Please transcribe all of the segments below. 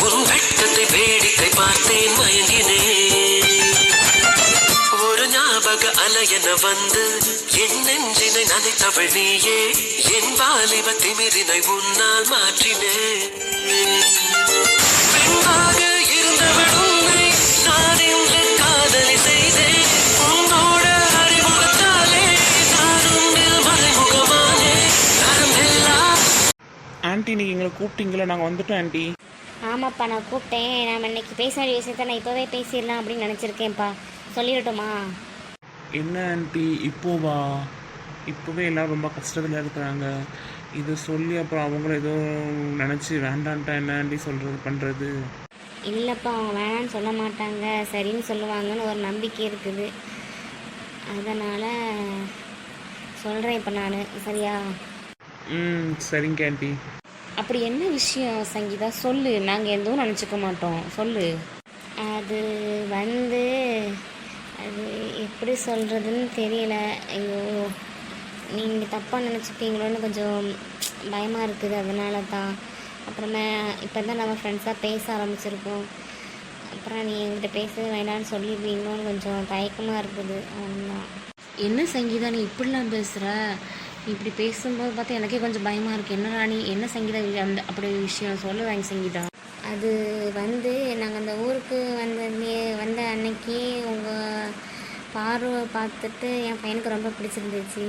உன் வெட்டத்தை வேடிக்கை பார்த்தேன் மயங்கினேன். ஒரு ஞாபக அலையென வந்து என் நெஞ்சினை நனைத்தவள் நீயே. என் வாலிப திமிரினை உன்னால் மாற்றினேன். பெண்ணாக இருந்தவள் உன்னை நான் இன்று காதலி செய்தேன். உன்னோட அறிமுகத்தாலே நான் உன்னில் மறைமுகமானே. நரம்பெல்லாம் ஆண்டி நீங்கள் எங்களை கூப்பிட்டீங்களா? நாங்கள் வந்துட்டோம் ஆண்டி. ஆமாப்பா, நான் கூப்பிட்டேன். நம்ம இன்னைக்கு பேச வேண்டிய விஷயத்த நான் இப்போவே பேசிடலாம் அப்படின்னு நினச்சிருக்கேன்ப்பா. சொல்லிடட்டுமா? என்ன ஆண்டி இப்போவா? இப்போவே எல்லோரும் ரொம்ப கஷ்டத்தில் இருக்கிறாங்க. இது சொல்லி அப்புறம் அவங்கள ஏதோ நினச்சி வேண்டான்ட்டா என்ன ஆண்டி சொல்கிறது பண்ணுறது? இல்லைப்பா, அவங்க வேணான்னு சொல்ல மாட்டாங்க, சரின்னு சொல்லுவாங்கன்னு ஒரு நம்பிக்கை இருக்குது. அதனால் சொல்கிறேன் இப்போ நான். சரியா? சரிங்க ஆண்டி. அப்படி என்ன விஷயம் சங்கீதா? சொல்லு, நாங்கள் எதுவும் நினச்சிக்க மாட்டோம், சொல்லு. அது வந்து அது எப்படி சொல்கிறதுன்னு தெரியல. ஐயோ, நீங்கள் தப்பாக நினச்சிப்பீங்களோன்னு கொஞ்சம் பயமாக இருக்குது. அதனால தான். அப்புறமே இப்போ தான் நம்ம ஃப்ரெண்ட்ஸாக பேச ஆரம்பிச்சிருக்கோம். அப்புறம் நீ என்கிட்ட பேச வேண்டாம்னு சொல்லிடுவீங்களோன்னு கொஞ்சம் தயக்கமாக இருக்குது. அவ்வளோதான். என்ன சங்கீதா நீ இப்படிலாம் பேசுகிற? இப்படி பேசும்போது பார்த்தா எனக்கே கொஞ்சம் பயமாக இருக்குது. என்னடா நீ என்ன சங்கீதா அந்த அப்படி விஷயம் சொல்லுவாங்க சங்கீதா? அது வந்து நாங்கள் அந்த ஊருக்கு வந்த அன்னைக்கு உங்கள் பார்வை பார்த்துட்டு என் பையனுக்கு ரொம்ப பிடிச்சிருந்துச்சு.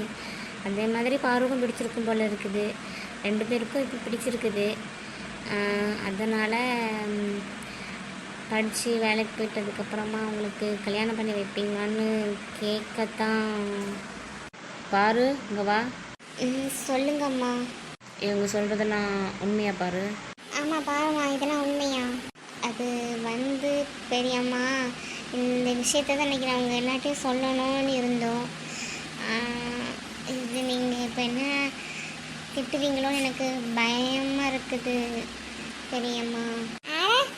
அதே மாதிரி பார்வைக்கும் பிடிச்சிருக்கும் போல் இருக்குது. 2 பேருக்கும் இப்போ பிடிச்சிருக்குது. அதனால் படித்து வேலைக்கு போயிட்டதுக்கப்புறமா அவங்களுக்கு கல்யாணம் பண்ணி வைப்பீங்களான்னு கேட்கத்தான். பாரு, இங்கே வா. சொல்லுங்கம்மா. இவங்க சொல்கிறதெல்லாம் உண்மையா பாரு? ஆமாம் பாரும்மா, இதெல்லாம் உண்மையா? அது வந்து பெரியம்மா, இந்த விஷயத்தை தான் இன்றைக்கி நாங்கள் எல்லாத்தையும் சொல்லணும்னு இருந்தோம். இது நீங்கள் இப்போ என்ன திட்டுவீங்களோன்னு எனக்கு பயமாக இருக்குது பெரியம்மா.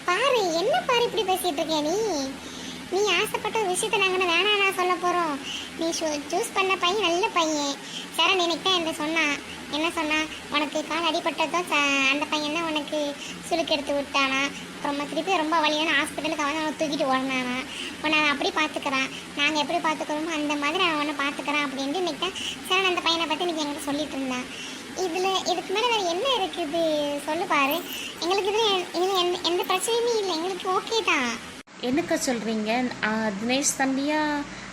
பாரு, என்ன பாரு இப்படி பேசிகிட்டு இருக்கியா நீ ஆசைப்பட்ட விஷயத்தை நாங்கள் வேணாம் நான் சொல்ல போகிறோம். நீ சூஸ் பண்ண பையன் நல்ல பையன். சரண் இன்னைக்கு தான் என்ன சொன்னா, உனக்கு கால் அடிபட்டதும் அந்த பையன் தான் உனக்கு சுளுக்கு எடுத்து விட்டானா. அப்புறமா திருப்பி ரொம்ப வலியான ஹாஸ்பிட்டலுக்கு அவனை தூக்கிட்டு ஓடினானா. உன்னை அவன் அப்படி பார்த்துக்கிறான், நாங்கள் எப்படி பார்த்துக்கிறோமோ அந்த மாதிரி அவன் உன்னை பார்த்துக்கிறான் அப்படின்ட்டு இன்னைக்கு தான் சரண் அந்த பையனை பற்றி இன்றைக்கி எங்கிட்ட சொல்லிட்டு இருந்தான். இதுக்கு மேலே வேறு என்ன இருக்குது சொல்லு பாரு. எங்களுக்கு இதில் எந்த பிரச்சனையுமே இல்லை, எங்களுக்கு ஓகே தான். என்னக்கா சொல்கிறீங்க? தினேஷ் தம்பியா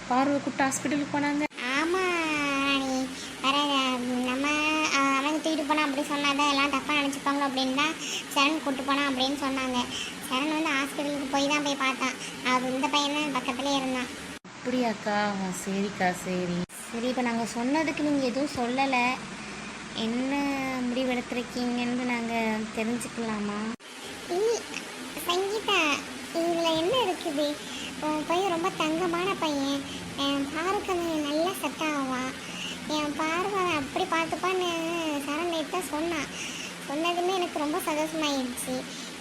பார்வை கூப்பிட்டு ஹாஸ்பிட்டலுக்கு போனாங்க? ஆமாம் ராணி, வேற நம்ம அவன் தூக்கிட்டு போனான் அப்படி சொன்னாதான் எல்லாம் தப்பாக நினச்சிப்பாங்களோ அப்படின்னு தான் சரண் கூப்பிட்டு போனான் அப்படின்னு சொன்னாங்க. சரண் வந்து ஹாஸ்பிட்டலுக்கு போய் பார்த்தான். அது இந்த பையன் தான் பக்கத்துலேயே இருந்தான். அப்படியாக்கா? சரிக்கா, சரி. இப்போ நாங்கள் சொன்னதுக்கு நீங்கள் எதுவும் சொல்லலை. என்ன முடிவு எடுத்துருக்கீங்கன்னு நாங்கள் தெரிஞ்சுக்கலாமா? சங்கீதா, இதில் என்ன இருக்குது? உன் பையன் ரொம்ப தங்கமான பையன். என் பார்வைக்கு நல்லா செட் ஆவான். என் பார்வை அப்படி பார்த்துப்பான்னு சரண் தான் சொன்னதுமே எனக்கு ரொம்ப சந்தோஷமாயிடுச்சு.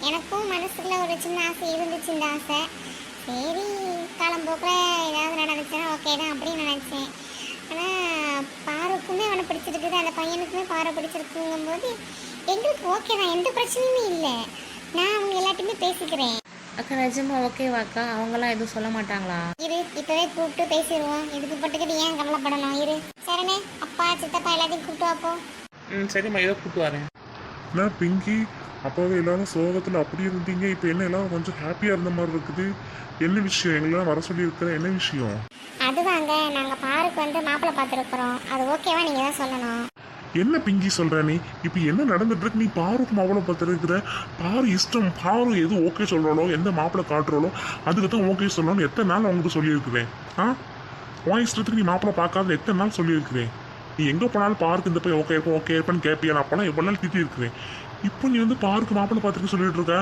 எனக்கும் மனசுக்குள்ள ஒரு சின்ன ஆசை இருந்துச்சு. இந்த ஆசை சரி காலம்போக்கில் ஏதாவது நடந்துச்சுன்னா ஓகே தான் அப்படின்னு நினச்சேன். ஆனால் பார்வைக்குமே அவனை பிடிச்சிருக்குது, அந்த பையனுக்குமே பார்வை பிடிச்சிருக்குங்கும் போது எங்களுக்கு ஓகே தான், எந்த பிரச்சனையுமே இல்லை. நான் அவங்க எல்லாத்தையுமே பேசிக்கிறேன். அக்கா நிஜமா ஓகேவாக்கா? அவங்களாம் எதுவும் சொல்ல மாட்டாங்களா? இப்போவே கூப்பிட்டு பேசிடுவோம். இதுக்கு போட்டுக்கிட்டு ஏன் கவலைப்படணும்? சரணே, அப்பா சித்தப்பா எல்லாத்தையும் கூப்பிட்டு வாப்போ. சரிம்மா, ஏதோ கூப்பிட்டு வரேன். நான் பிங்கி, அப்பாவே எல்லாரும் சோகத்தில் அப்படி இருந்தீங்க, இப்போ என்ன எல்லாரும் கொஞ்சம் ஹாப்பியாக இருந்த மாதிரி இருக்குது. என்ன விஷயம்? எங்களெல்லாம் வர சொல்லியிருக்கிற என்ன விஷயம்? அதுதாங்க, நாங்கள் பாருக்கு மாப்பிள்ளை பார்த்துருக்குறோம். அது ஓகேவா நீங்கள் தான் சொல்லணும். என்ன பிங்கி சொல்ற நீ? இப்போ என்ன நடந்துட்டு இருக்கு? நீ பாருக்கு மாப்பிள்ளை பார்த்துருக்குற. பாரு இஷ்டம், பாரு எது ஓகே சொல்கிறாளோ, எந்த மாப்பிள்ளை காட்டுறாளோ அதுக்கு தான் ஓகே சொல்லணும்னு எத்தனை நாள் அவங்களுக்கு சொல்லியிருக்கிறேன். உன் இஷ்டத்துக்கு நீ மாப்பிள்ளை பார்க்காத எத்தனை நாள் சொல்லியிருக்கிறேன். நீ எங்கே போனாலும் பாருக்கு இந்த போய் ஓகே இருப்போம் ஓகே இருப்பான்னு கேட்பியா? நான் போனால் எவ்வளோ நாள் திட்டி இருக்கிறேன். இப்போ நீ பாருக்கு மாப்பிள்ளை பார்த்துருக்கு சொல்லிட்டு இருக்க.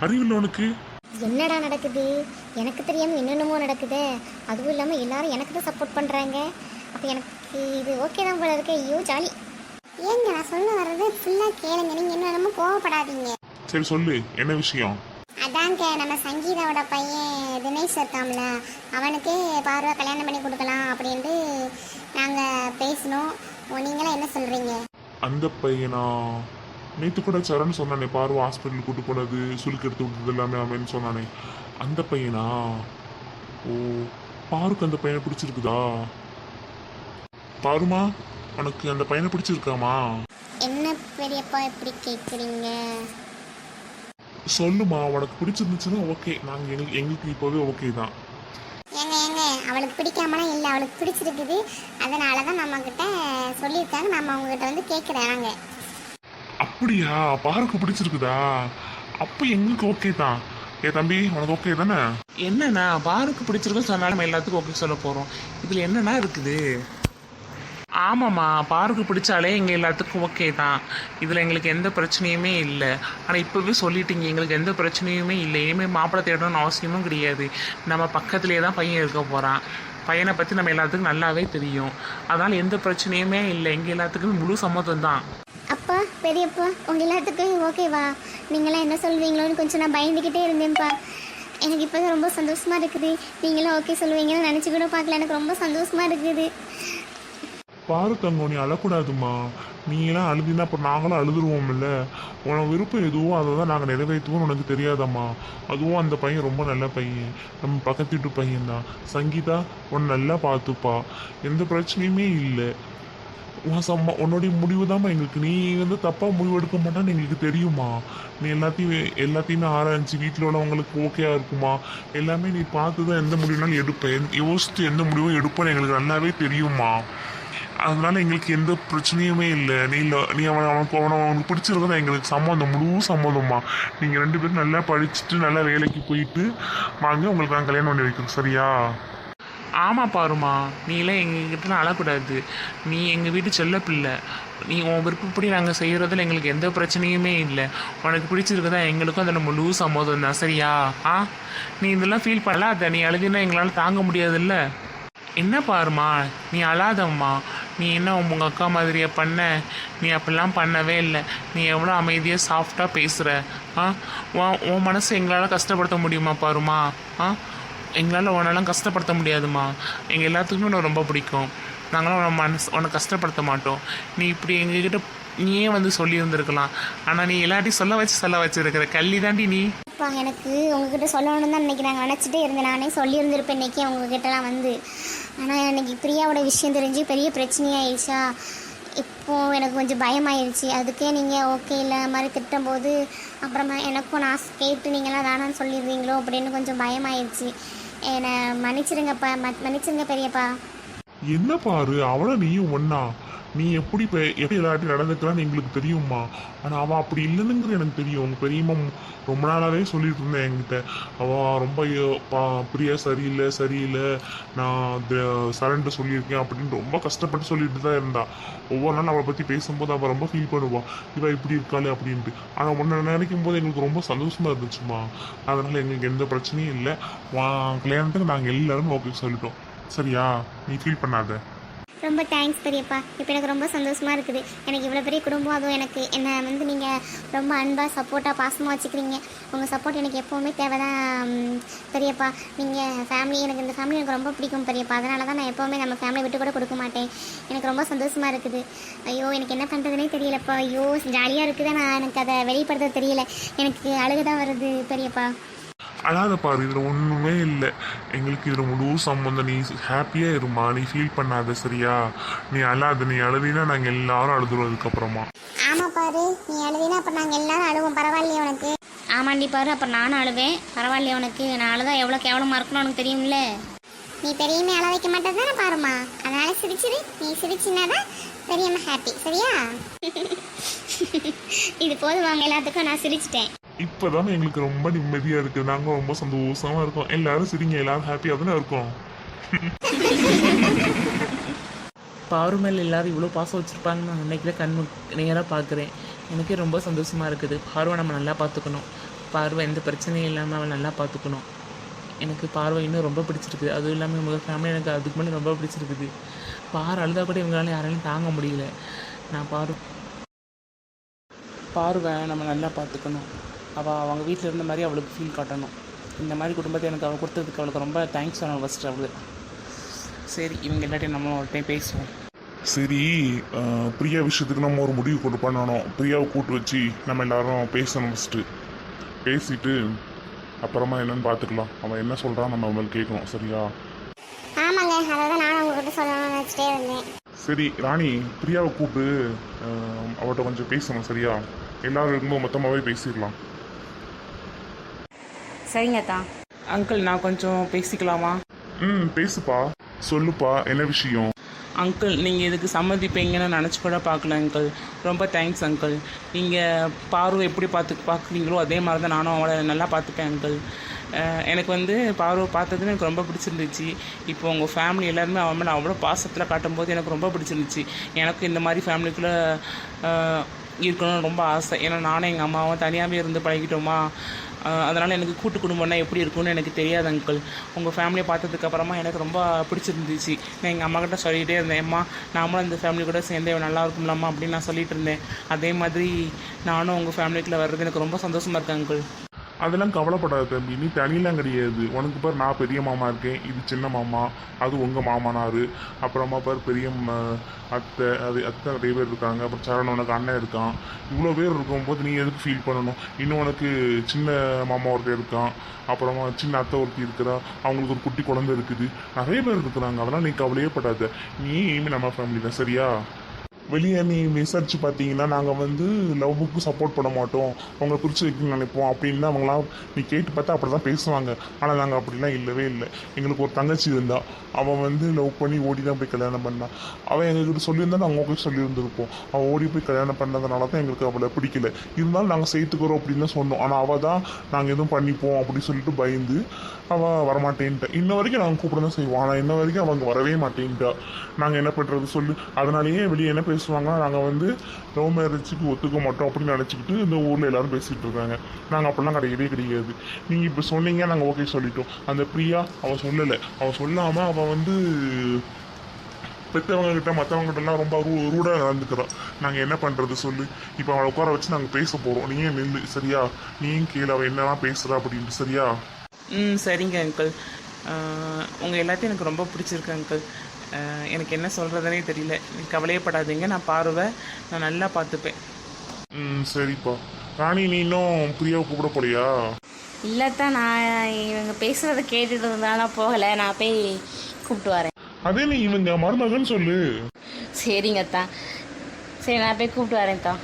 அறிவில்லை உனக்கு? என்னடா நடக்குது? எனக்கு தெரியாமல் என்னென்னமோ நடக்குது. அதுவும் இல்லாமல் எல்லாரும் எனக்கு தான் சப்போர்ட் பண்ணுறாங்க. அப்போ எனக்கு இது ஓகே தான் போல இருக்கு. ஐயோ ஜாலி. ஏங்க நான் சொல்ல வர்றது ஃபுல்லாக கேளுங்க, நீங்கள் என்னென்னமோ கோவப்படாதீங்க. சரி சொல்லு, என்ன விஷயம்? அதாங்க, நம்ம சங்கீதாவோட பையன் தினேஷ் இருக்காம்ல, அவனுக்கு பார்வை கல்யாணம் பண்ணி கொடுக்கலாம் அப்படின்ட்டு நாங்கள் பேசினோம். நீங்களாம் என்ன சொல்கிறீங்க? அந்த பையனா? நேற்று கூட சரண் சொன்னானே பார்வை ஹாஸ்பிட்டல் கூட்டு போனது சுலுக்கு எடுத்து விட்டது எல்லாமே அவன் சொன்னானே அந்த பையனா? ஓ, பாருக்கு அந்த பையனை பிடிச்சிருக்குதா? பாருமா, உனக்கு அந்த பையனை பிடிச்சிருக்காமா? என்ன பெரியப்பா இப்படி கேட்குறீங்க? சொல்லுமா, உனக்கு பிடிச்சிருந்துச்சுன்னா ஓகே, நாங்கள் எங்களுக்கு இப்போவே ஓகே தான். ஏங்க அவளுக்கு பிடிக்காமலாம் இல்லை, அவளுக்கு பிடிச்சிருக்குது. அதனால தான் நம்மக்கிட்ட சொல்லியிருக்காங்க. நம்ம அவங்ககிட்ட வந்து கேட்குறேன். நாங்கள் அப்படியா? பாருக்கு பிடிச்சிருக்குதா? அப்போ எங்களுக்கு ஓகே தான். ஏ தம்பி, உனக்கு ஓகே தானே? என்னண்ணா பாருக்கு பிடிச்சிருக்குன்னு சொன்னாலும் நம்ம எல்லாத்துக்கும் ஓகே சொல்ல போகிறோம். இதில் என்னண்ணா இருக்குது? ஆமாம்மா, பாருக்கு பிடிச்சாலே எங்கள் எல்லாத்துக்கும் ஓகே தான். இதில் எங்களுக்கு எந்த பிரச்சனையுமே இல்லை. ஆனால் இப்போவே சொல்லிட்டீங்க, எங்களுக்கு எந்த பிரச்சனையுமே இல்லை. இனிமேல் மாப்பிள்ளை தேடணும்னு அவசியமும் கிடையாது. நம்ம பக்கத்துலேயே தான் பையன் இருக்க போகிறான். பையனை பற்றி நம்ம எல்லாத்துக்கும் நல்லாவே தெரியும். அதனால் எந்த பிரச்சனையுமே இல்லை. எங்கள் எல்லாத்துக்கும் முழு சம்மதம் தான். அப்பா பெரியப்பா உங்கள் எல்லாத்துக்கும் ஓகேவா? நீங்களாம் என்ன சொல்வீங்களோன்னு கொஞ்சம் நான் பயந்துக்கிட்டே இருந்தேன்ப்பா. எனக்கு இப்போ தான் ரொம்ப சந்தோஷமாக இருக்குது. நீங்களும் ஓகே சொல்லுவீங்கன்னு நினச்சி கூட பார்க்கல. எனக்கு ரொம்ப சந்தோஷமாக இருக்குது. பாரு தங்கம், நீ அழக்கூடாதுமா. நீங்களாம் அழுதினா அப்புறம் நாங்களும் அழுதுருவோம்ல. உனக்கு விருப்பம் எதுவோ அதை தான் நாங்கள் நிறைவேற்றுவோம்னு உனக்கு தெரியாதம்மா. அதுவும் அந்த பையன் ரொம்ப நல்ல பையன், நம்ம பக்கத்து வீட்டு பையன்தான். சங்கீதா உன்னை நல்லா பார்த்துப்பா, எந்த பிரச்சனையுமே இல்லை. உன்னுடைய முடிவு தான்மா எங்களுக்கு. நீ வந்து தப்பாக முடிவு எடுக்க மாட்டான்னு எங்களுக்கு தெரியுமா. நீ எல்லாத்தையுமே ஆராய்ச்சி வீட்டில் உள்ளவங்களுக்கு ஓகேயா இருக்குமா எல்லாமே நீ பார்த்து தான் எந்த முடிவுனாலும் எடுப்பேன். யோசித்து எந்த முடிவும் எடுப்பேன்னு எங்களுக்கு நல்லாவே தெரியுமா. அதனால எங்களுக்கு எந்த பிரச்சனையுமே இல்லை. நீ அவனுக்கு பிடிச்சிருக்கதான் எங்களுக்கு சம்மந்தம், முழு சம்மதம்மா. நீங்கள் 2 பேரும் நல்லா படிச்சுட்டு நல்லா வேலைக்கு போயிட்டு வாங்க, உங்களுக்கு நான் கல்யாணம் பண்ணி வைக்கிறோம். சரியா? ஆமாம் பாருமா, நீலாம் எங்ககிட்ட அழக்கூடாது. நீ எங்கள் வீட்டு செல்ல பிள்ளை. நீ உன் விருப்பப்படி நாங்கள் செய்கிறதுல எங்களுக்கு எந்த பிரச்சனையுமே இல்லை. உனக்கு பிடிச்சிருக்குதா எங்களுக்கும் அதில் முழு சம்மதம் தான். சரியா? நீ இதெல்லாம் ஃபீல் பண்ணல. நீ அழுதினா எங்களால் தாங்க முடியாதுல்ல. என்ன பாருமா, நீ அழாதம்மா. நீ என்ன உங்கள் அக்கா மாதிரியே பண்ண? நீ அப்படிலாம் பண்ணவே இல்லை. நீ எவ்வளோ அமைதியாக சாஃப்டாக பேசுகிற. உன் மனசை எங்களால் கஷ்டப்படுத்த முடியுமா பாருமா? எங்களால் உன்னெல்லாம் கஷ்டப்படுத்த முடியாதுமா. எங்கள் எல்லாத்துக்குமே உன்னை ரொம்ப பிடிக்கும். நாங்களாம் உன்னை கஷ்டப்படுத்த மாட்டோம். நீ இப்படி எங்ககிட்ட நீயே வந்து சொல்லியிருந்துருக்கலாம். ஆனால் நீ எல்லாத்தையும் சொல்ல வச்சிருக்கிற கள்ளி தாண்டி நீ. அப்பா எனக்கு உங்ககிட்ட சொல்லணும்னு தான் இன்றைக்கி நாங்கள் நினச்சிட்டே இருந்தேன். நானே சொல்லியிருந்திருப்பேன் இன்றைக்கி உங்ககிட்டலாம் வந்து. ஆனால் இன்னைக்கு பிரியாவோட விஷயம் தெரிஞ்சு பெரிய பிரச்சனையாயிடுச்சா. இப்போது எனக்கு கொஞ்சம் பயமாயிருச்சு. அதுக்கே நீங்கள் ஓகே இல்லை மாதிரி திட்டும்போது அப்புறமா எனக்கும் நான் கேட்டு நீங்களாம் வேணான்னு சொல்லிடுவீங்களோ அப்படின்னு கொஞ்சம் பயமாயிருச்சு. என்னை மன்னிச்சிருங்கப்பா, மன்னிச்சிருங்க பெரியப்பா. என்ன பாரு, அவளை நீயும் ஒன்னா. நீ எப்படி எல்லாத்தையும் நடந்துக்கலான்னு எங்களுக்கு தெரியுமா. ஆனால் அவள் அப்படி இல்லைன்னுங்கிற எனக்கு தெரியும். உங்கள் பெரியம்மா ரொம்ப நாளாகவே சொல்லிட்டு இருந்தேன் என்கிட்ட. அவள் ரொம்ப பிரியா சரியில்லை நான் சரண்டை சொல்லியிருக்கேன் அப்படின்னு ரொம்ப கஷ்டப்பட்டு சொல்லிட்டு தான் இருந்தா. ஒவ்வொரு நாள் அவளை பற்றி பேசும்போது அவள் ரொம்ப ஃபீல் பண்ணுவாள், இவ இப்படி இருக்காளே அப்படின்ட்டு. ஆனால் உன்னை நினைக்கும் போது எங்களுக்கு ரொம்ப சந்தோஷமாக இருந்துச்சுமா. அதனால் எங்களுக்கு எந்த பிரச்சனையும் இல்லை. கல்யாணத்துக்கு நாங்கள் எல்லாரும் ஓகே சொல்லிட்டோம். சரியா? நீ ஃபீல் பண்ணாத. ரொம்ப தேங்க்ஸ் பெரியப்பா. இப்போ எனக்கு ரொம்ப சந்தோஷமாக இருக்குது. எனக்கு இவ்வளோ பெரிய குடும்பம், அதுவும் எனக்கு என்னை வந்து நீங்கள் ரொம்ப அன்பாக சப்போர்ட்டாக பாசமாக வச்சுக்கிறீங்க. உங்கள் சப்போர்ட் எனக்கு எப்போவுமே தேவை தான் பெரியப்பா. நீங்கள் ஃபேமிலி, எனக்கு இந்த ஃபேமிலி எனக்கு ரொம்ப பிடிக்கும் பெரியப்பா. அதனால தான் நான் எப்போவுமே நம்ம ஃபேமிலி விட்டு கூட கொடுக்க மாட்டேன். எனக்கு ரொம்ப சந்தோஷமாக இருக்குது. ஐயோ எனக்கு என்ன பண்ணுறதுனே தெரியலப்பா. ஐயோ ஜாலியாக இருக்குது. நான் எனக்கு அதை வெளிப்படுத்த தெரியல. எனக்கு அழுக தான் வருது பெரியப்பா. அழாத பாரு, இதில் ஒன்றுமே இல்லை. எங்களுக்கு இதில் முழு சம்பந்தம். நீ ஹாப்பியாக இருமா, நீ ஃபீல் பண்ணாத. சரியா? நீ அழாத. நீ அழுதினா நாங்கள் எல்லாரும் அழுதுருவோம் அதுக்கப்புறமா. ஆமாம் பாரு, நீ அழுதினா அப்போ நாங்கள் எல்லாரும் அழுவோம். பரவாயில்லையே உனக்கு? ஆமாண்டி பாரு, அப்போ நானும் அழுவேன். பரவாயில்லையே உனக்கு? நான் அழுதா எவ்வளோ கேவலமாக இருக்கணும் உனக்கு தெரியும்ல. நீ பெரியம்மா அழ வைக்க மாட்டேன் தானே பாருமா. அதனால சிரிச்சிரு. நீ சிரிச்சின்னா தான் பெரியம்மா ஹாப்பி. சரியா? இது போதும் வாங்க, எல்லாத்துக்கும் நான் சிரிச்சிட்டேன். இப்போதானே எங்களுக்கு ரொம்ப நிம்மதியாக இருக்குது. நாங்கள் ரொம்ப சந்தோஷமாக இருக்கோம். எல்லாரும் சரிங்க, எல்லாரும் ஹாப்பியாக தானே இருக்கோம். பாரு மேலே எல்லாரும் இவ்வளோ பாசம் வச்சுருப்பாங்கன்னு நான் நினைக்கல. நேராக பார்க்குறேன். எனக்கே ரொம்ப சந்தோஷமாக இருக்குது. பார்வை நம்ம நல்லா பார்த்துக்கணும். பார்வை எந்த பிரச்சனையும் இல்லாமல் அவள் நல்லா பார்த்துக்கணும். எனக்கு பார்வை இன்னும் ரொம்ப பிடிச்சிருக்கு. அதுவும் இல்லாமல் இவங்க ஃபேமிலி எனக்கு அதுக்கு முன்னாடி ரொம்ப பிடிச்சிருக்குது. அழுதா கூட இவங்களால யாராலையும் தாங்க முடியல. நான் பார்வை நம்ம நல்லா பார்த்துக்கணும். அவங்க வீட்டில் இருந்த மாதிரி அவளுக்கு ஃபீல் காட்டணும். இந்த மாதிரி குடும்பத்தை எனக்கு அவள் கொடுத்ததுக்கு அவளுக்கு ரொம்ப தேங்க்ஸ் சொல்லணும் ஃபஸ்ட்டு அவளுக்கு. சரி, இவங்க எல்லாத்தையும் நம்ம ஒரு டைம் பேசுவோம். சரி, பிரியா விஷயத்துக்கு நம்ம ஒரு முடிவு கொண்டு பண்ணணும். பிரியாவை கூட்டு வச்சு நம்ம எல்லாரும் பேசணும். ஃபஸ்ட்டு பேசிட்டு அப்புறமா என்னன்னு பார்த்துக்கலாம். அவன் என்ன சொல்கிறான் நம்ம அவங்களுக்கு கேட்கணும். சரியா? ஆமாங்க, அதை தான் நானும் உங்ககிட்ட சொல்லணும்னு நினச்சிட்டே இருந்தேன். சரி ராணி, பிரியாவை கூப்பிட்டு அவட்ட கொஞ்சம் பேசணும். சரியா? எல்லாரும் இருக்கும்போது மொத்தமாகவே பேசிடலாம். சரிங்க தான். அங்கிள் நான் கொஞ்சம் பேசிக்கலாமா? பேசுப்பா, சொல்லுப்பா, என்ன விஷயம்? அங்கிள் நீங்கள் இதுக்கு சம்மதிப்பீங்கன்னு நினச்சி கூட பார்க்கல அங்கிள். ரொம்ப தேங்க்ஸ் அங்கிள். நீங்கள் பார்வை எப்படி பார்க்குறீங்களோ அதே மாதிரி தான் நானும் அவளை நல்லா பார்த்துப்பேன் அங்கிள். எனக்கு வந்து பார்வை பார்த்ததுன்னு எனக்கு ரொம்ப பிடிச்சிருந்துச்சு. இப்போ உங்கள் ஃபேமிலி எல்லாருமே அவன் மேலே அவ்வளோ பாசத்தில் காட்டும்போது எனக்கு ரொம்ப பிடிச்சிருந்துச்சு. எனக்கு இந்த மாதிரி ஃபேமிலிக்குள்ளே இருக்கணும்னு ரொம்ப ஆசை. ஏன்னா நானும் எங்கள் அம்மாவும் தனியாகவே இருந்து பழகிட்டோமா. அதனால் எனக்கு கூட்டு குடும்பம்னா எப்படி இருக்கும்னு எனக்கு தெரியாது அங்கிள். உங்கள் ஃபேமிலியை பார்த்ததுக்கப்புறமா எனக்கு ரொம்ப பிடிச்சிருந்துச்சு. நான் எங்கள் அம்மாக்கிட்ட சொல்லிகிட்டே இருந்தேன், அம்மா நாமளும் இந்த ஃபேமிலி கூட சேர்ந்தே நல்லா இருக்கும்லாமா அப்படின்னு நான் சொல்லிட்டு இருந்தேன். அதே மாதிரி நானும் உங்கள் ஃபேமிலிக்குள்ளே வர்றது எனக்கு ரொம்ப சந்தோஷமாக இருக்கு அங்கிள். அதெல்லாம் கவலைப்படாத தம்பி, நீ தனியெல்லாம் கிடையாது. உனக்கு பார், நான் பெரிய மாமா இருக்கேன், இது சின்ன மாமா, அது உங்கள் மாமனார், அப்புறமா பார் பெரிய அத்தை, அத்தை நிறைய பேர் இருக்காங்க, அப்புறம் சரண் உனக்கு அண்ணன் இருக்கான். இவ்வளோ பேர் இருக்கும்போது நீ எதுக்கு ஃபீல் பண்ணணும்? இன்னும் உனக்கு சின்ன மாமா ஒருத்தர் இருக்கான், அப்புறமா சின்ன அத்தை ஒருத்தி இருக்கிறா, அவங்களுக்கு ஒரு குட்டி குழந்தை இருக்குது, நிறைய பேர் இருக்கிறாங்க. அதெல்லாம் நீ கவலையே படாத. நீ இனிமேல் நம்ம ஃபேமிலி தான். சரியா? வெளியே நீ விசாரிச்சு பார்த்தீங்கன்னா நாங்கள் வந்து லவ்வுக்கு சப்போர்ட் பண்ண மாட்டோம், அவங்கள பிரித்து வைக்கணும்னு நினைப்போம் அப்படின்னு அவங்களாம் நீ கேட்டு பார்த்தா அப்படி தான் பேசுவாங்க. ஆனால் நாங்கள் அப்படிலாம் இல்லவே இல்லை. எங்களுக்கு ஒரு தங்கச்சி இருந்தா, அவன் வந்து லவ் பண்ணி ஓடி தான் போய் கல்யாணம் பண்ணான். அவன் எங்ககிட்ட சொல்லியிருந்தா நாங்கள் உங்களுக்கு சொல்லியிருந்திருப்போம். அவன் ஓடி போய் கல்யாணம் பண்ணதுனால தான் எங்களுக்கு அவளை பிடிக்கல. இருந்தாலும் நாங்கள் சேர்த்துக்கிறோம் அப்படின்னு தான் சொன்னோம். ஆனால் அவள் தான் நாங்கள் எதுவும் பண்ணிப்போம் அப்படின்னு சொல்லிட்டு பயந்து அவள் வரமாட்டேன்ட்டா. இன்ன வரைக்கும் நாங்கள் கூப்பிட தான் செய்வோம். ஆனால் இன்ன வரைக்கும் அவங்க வரவே மாட்டேன்ட்டா. நாங்கள் என்ன பண்ணுறது சொல்லு? அதனாலேயே வெளியே என்ன பேசுவாங்க, நாங்கள் வந்து லவ் மேரேஜுக்கு ஒத்துக்க மாட்டோம் அப்படின்னு நினச்சிக்கிட்டு இந்த ஊரில் எல்லாரும் பேசிகிட்டு இருக்காங்க. நாங்கள் அப்படிலாம் கிடையவே கிடையாது. நீங்கள் இப்போ சொன்னீங்க, நாங்கள் ஓகே சொல்லிட்டோம். அந்த பிரியா அவள் சொல்லலை. அவள் சொல்லாமல் அவள் வந்து பெற்றவங்ககிட்ட மற்றவங்ககிட்டலாம் ரொம்ப ரூடாக நடந்துக்கிறான். நாங்கள் என்ன பண்ணுறது சொல்லு? இப்போ அவளை உட்கார வச்சு நாங்கள் பேச போகிறோம். நீயே நில்லு. சரியா? நீயும் கீழே அவள் என்னெல்லாம் பேசுகிறா அப்படின்ட்டு. சரியா? சரிங்க அங்கிள். உங்கள் எல்லாத்தையும் எனக்கு ரொம்ப பிடிச்சிருக்கு அங்கிள். எனக்கு என்ன சொல்கிறதுனே தெரியல. கவலையப்படாதீங்க, நான் பார்வை நான் நல்லா பார்த்துப்பேன். சரிப்பா. ராணி, நீ இன்னும் பிரியாவை கூப்பிட போலியா? இல்லை தான், நான் இவங்க பேசுகிறத கேட்டுட்டு இருந்தாலும் போகலை. நான் போய் கூப்பிட்டு வரேன். அதே நீ இவங்க மருமகன் சொல்லு. சரிங்க தான். சரி, நான் போய் கூப்பிட்டு வரேன் தான்.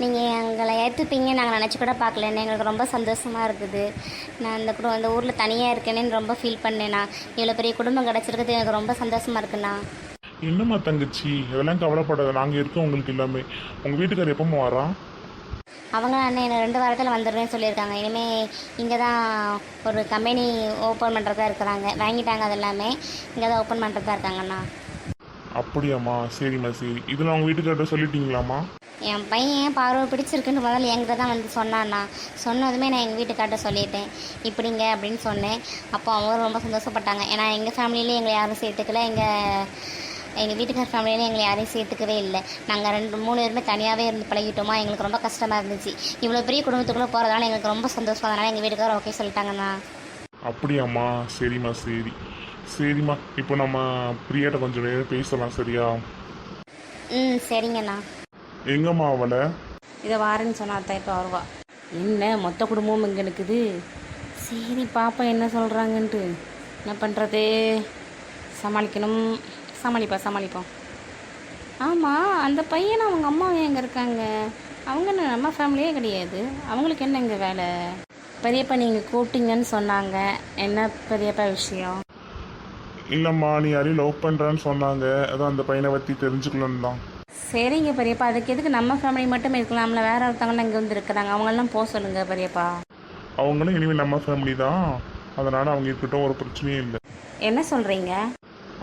நீங்கள் எங்களை ஏற்றுப்பீங்க நாங்கள் நினச்சி கூட பார்க்கலண்ணே. எங்களுக்கு ரொம்ப சந்தோஷமாக இருக்குது. நான் அந்த ஊரில் தனியாக இருக்கேனேன்னு ரொம்ப ஃபீல் பண்ணேண்ணா. இவ்வளோ பெரிய குடும்பம் கிடச்சிருக்கிறது எனக்கு ரொம்ப சந்தோஷமாக இருக்குண்ணா. என்னம்மா தங்கச்சி, இதெல்லாம் கவலைப்படாத, நாங்கள் இருக்கோம் உங்களுக்கு எல்லாமே. உங்கள் வீட்டுக்காரர் எப்போ வரான்? அவங்க அண்ணன் என்ன 2 வாரத்தில் வந்துடுறேன்னு சொல்லியிருக்காங்க. இனிமேல் இங்கே தான் ஒரு கம்பெனி ஓப்பன் பண்ணுறதா இருக்கிறாங்க. வாங்கிட்டாங்க, அது எல்லாமே இங்கே தான் ஓப்பன் பண்ணுறதா இருக்காங்கண்ணா. அப்படியாம்மா? சரிம்மா, சரி. இதெல்லாம் உங்கள் வீட்டுக்கார்ட்ட சொல்லிட்டீங்களாம்மா? என் பையன் பார்வை பிடிச்சிருக்குன்னு முதல்ல என்கிட்ட தான் வந்து சொன்னான்னா. சொன்னதுமே நான் எங்கள் வீட்டுக்கார்ட்ட சொல்லிட்டேன், இப்படிங்க அப்படின்னு சொன்னேன். அப்போ அவங்க ரொம்ப சந்தோஷப்பட்டாங்க. ஏன்னா எங்கள் ஃபேமிலியிலே எங்களை யாரும் சேர்த்துக்கல, எங்கள் வீட்டுக்கார ஃபேமிலியிலே எங்களை யாரையும் சேர்த்துக்கவே இல்லை. நாங்கள் 2-3 பேருமே தனியாகவே இருந்து பழகிட்டோமா. எங்களுக்கு ரொம்ப கஷ்டமாக இருந்துச்சு. இவ்வளோ பெரிய குடும்பத்துக்குள்ளே போகிறதுனால எங்களுக்கு ரொம்ப சந்தோஷம். அதனால் எங்கள் வீட்டுக்காரர் ஓகே சொல்லிட்டாங்கண்ணா. அப்படியாம்மா? சரிம்மா, சரி. சரிம்மா, இப்போ நம்ம பிரியாட்ட கொஞ்சம் நேரம் பேசலாம். சரியா? சரிங்கண்ணா. எங்கம்மா அவளை? இதை வாரேன்னு சொன்னா தான் இப்போ வருவா. என்ன மொத்த குடும்பமும் இங்கே நிற்குது. சரி, பாப்பா என்ன சொல்கிறாங்கன்ட்டு. என்ன பண்ணுறது? சமாளிக்கணும். சமாளிப்போம். ஆமாம், அந்த பையனை அவங்க அம்மா எங்கே இருக்காங்க? அவங்க என்ன நம்ம ஃபேமிலியே கிடையாது. அவங்களுக்கு என்ன இங்கே வேலை? பெரியப்பா நீங்கள் கூப்பிட்டீங்கன்னு சொன்னாங்க. என்ன பெரியப்பா விஷயம்? இல்லைம்மா, நீ யாரையும் லவ் பண்ணுறான்னு சொன்னாங்க. அதான் அந்த பையனை பற்றி தெரிஞ்சுக்கலன்னு தான். சரிங்க பெரியப்பா, அதுக்கு எதுக்கு நம்ம ஃபேமிலி மட்டும் இருக்கலாம்ல? வேற ஒருத்தவங்களாம் இங்கே வந்து இருக்கிறாங்க, அவங்களெல்லாம் போக சொல்லுங்கள் பெரியப்பா. அவங்களும் இனிமேல் நம்ம ஃபேமிலி தான். அதனால் அவங்க இருக்கட்டும், ஒரு பிரச்சனையும் இல்லை. என்ன சொல்கிறீங்க?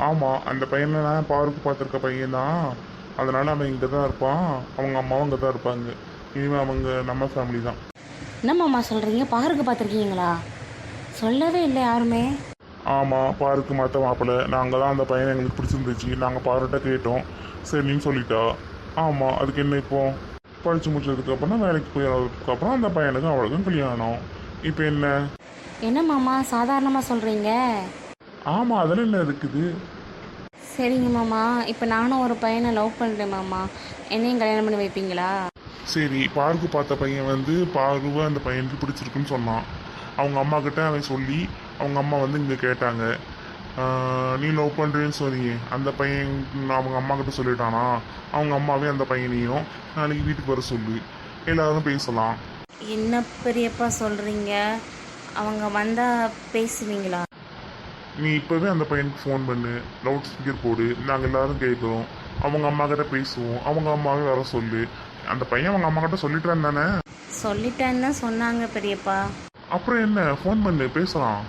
ஆமாம், அந்த பையனை நான் பார்க்கு பார்த்துருக்க பையன் தான். அதனால் அவன் இங்கே தான் இருப்பான், அவங்க அம்மாவும் இங்கே தான் இருப்பாங்க. இனிமேல் அவங்க நம்ம ஃபேமிலி தான். என்னம்மாம்மா சொல்கிறீங்க? பார்க்கு பார்த்துருக்கீங்களா? சொல்லவே இல்லை யாருமே. ஆமாம், பார்க்கு மாற்ற மாப்பிள்ளை. நாங்கள் தான் அந்த பையனை எங்களுக்கு பிடிச்சிருந்துச்சு. நாங்கள் பாருட்ட கேட்டோம், சரின்னு சொல்லிட்டா. ஆமாம், அதுக்கு என்ன இப்போ? படித்து முடிச்சதுக்கப்புறம் வேலைக்கு போயிடுறதுக்கப்புறம் அந்த பையனுக்கும் அவளுக்கும் கல்யாணம். இப்போ என்ன? என்னம்மாம்மா சாதாரணமாக சொல்கிறீங்க? ஆமாம், அதில் என்ன இருக்குது? சரிங்க மாமா, இப்போ நானும் ஒரு பையனை லவ் பண்ணுறேன் மாமா, என்னையும் கல்யாணம் பண்ணி வைப்பீங்களா? சரி, பாருக்கு பார்த்த பையன் வந்து பாருவை அந்த பையனுக்கு பிடிச்சிருக்குன்னு சொன்னான். அவங்க அம்மா கிட்ட அவன் சொல்லி அவங்க அம்மா வந்து இங்கே கேட்டாங்க. நீ லவ் பண்ணுறேன்னு சொன்னீங்க, அந்த பையன் அவங்க அம்மா கிட்ட சொல்லிட்டானா? அவங்க அம்மாவே அந்த பையனையும் நாளைக்கு வீட்டுக்கு வர சொல்லு, எல்லாரும் பேசலாம். என்ன பெரியப்பா சொல்கிறீங்க? அவங்க வந்தால் பேசுவீங்களா? நீ இப்போவே அந்த பையனுக்கு ஃபோன் பண்ணு, லவுட் ஸ்பீக்கர் போடு, நாங்கள் எல்லாரும் கேட்குறோம். அவங்க அம்மா கிட்ட பேசுவோம், அவங்க அம்மாவே வர சொல்லு. அந்த பையன் அவங்க அம்மா கிட்ட சொல்லிட்டான் தானே? சொல்லிட்டேன்னு தான் சொன்னாங்க பெரியப்பா. அப்புறம் என்ன, ஃபோன் பண்ணு, பேசலாம்.